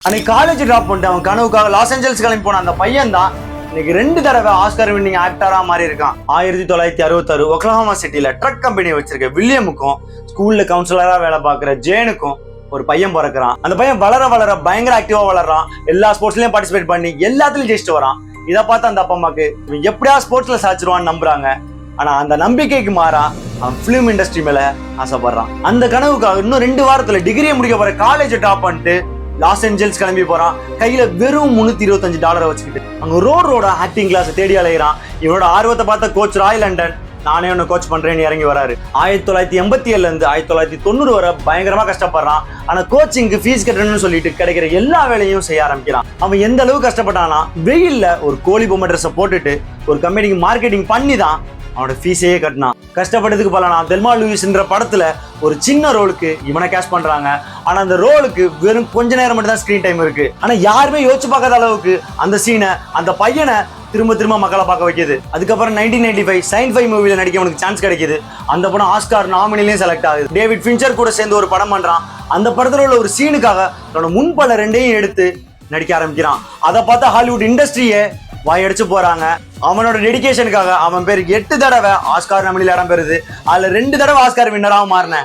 அன்னைக்கு college drop பண்ணிட்டு அவன் கனவுக்காக லாஸ் ஏஞ்சல்ஸ் கிளம்பி போன அந்த பையன் தான் இன்னைக்கு 2 தடவை ஆஸ்கார் வின்னிங் ஆக்டரா மாறி இருக்கான். 1966 ஒக்லஹோமா சிட்டில ட்ரக் கம்பெனி வச்சிருக்க வில்லியமுக்கும் ஸ்கூல்ல கவுன்சிலரா வேலை பார்க்குற ஜேனுக்கும் ஒரு பையன் பிறக்கிறான். அந்த பையன் வளர வளர பயங்கர ஆக்டிவா வளர்றான். எல்லா ஸ்போர்ட்ஸ்லயும் பார்ட்டிசிபேட் பண்ணி எல்லாத்துலயும் ஜெயிச்சுட்டு வரான். இதை பார்த்து அந்த அப்பா அம்மாக்கு இவன் எப்படியா ஸ்போர்ட்ஸ்ல சாதிச்சிருவான்னு நம்புறாங்க. ஆனா அந்த நம்பிக்கைக்கு மாறா அவன் பிலிம் இண்டஸ்ட்ரி மேல ஆசைப்படுறான். அந்த கனவுக்காக இன்னும் 2 வாரத்துல டிகிரியை முடிக்க போற காலேஜ் டாப் பண்ணிட்டு லாஸ் ஏஞ்சல்ஸ் கிளம்பி போறான். கையில வெறும் $325 வச்சுக்கிட்டு அங்க ரோட ஆக்டிங் கிளாஸ் தேடி அலைகிறான். இவனோட ஆர்வத்தை பார்த்த கோச் ராய் லண்டன் நானே ஒன்னு கோச் பண்றேன்னு இறங்கி வராரு. 1987 இருந்து 1990 வரை பயங்கரமா கஷ்டப்படுறான். ஆனா கோச்சிங்க்கு ஃபீஸ் கட்டணும்னு சொல்லிட்டு கிடைக்கிற எல்லா வேலையும் செய்ய ஆரம்பிக்கிறான். அவன் எந்த அளவு கஷ்டப்பட்டானா வெயில்ல ஒரு கோழி பொம்மை ட்ரெஸ்ஸை போட்டுட்டு ஒரு கம்பெனிக்கு மார்க்கெட்டிங் பண்ணி தான் அவனோட ஃபீஸையே கட்டினான். கஷ்டப்பட்டதுக்கு பலனா தெல்மா லூயிஸ்ன்ற படத்துல ஒரு சின்ன ரோலுக்கு இவனை கேஷ் பண்றாங்க. ஆனா அந்த ரோலுக்கு வெறும் கொஞ்ச நேரம் மட்டும் தான் ஸ்கிரீன் டைம் இருக்கு. ஆனா யாருமே யோசிச்சு பார்க்காத அளவுக்கு அந்த சீனை அந்த பையனை திரும்ப மக்களை பார்க்க வைக்குது. அதுக்கப்புறம் 1995 சைன் 5 மூவில நடிக்க அவனுக்கு சான்ஸ் கிடைக்குது. அந்த படம் ஆஸ்கார் நாமினிலையும் செலக்ட் ஆகுது. டேவிட் ஃபின்ச்சர் கூட சேர்ந்து ஒரு படம் பண்றான். அந்த படத்துல உள்ள ஒரு சீனுக்காக தன்னோட முன்பல 2ஐயும் எடுத்து நடிக்க ஆரம்பிக்கிறான். அதை பார்த்தா ஹாலிவுட் இண்டஸ்ட்ரியே வாயடிச்சு போறாங்க. அவனோட டெடிகேஷனுக்காக அவன் பேருக்கு 8 தடவை ஆஸ்கார் நாமினில இடம் பெறுது. அதுல 2 தடவை ஆஸ்கார் வின்னராக மாறின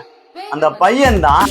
அந்த பையன் தான்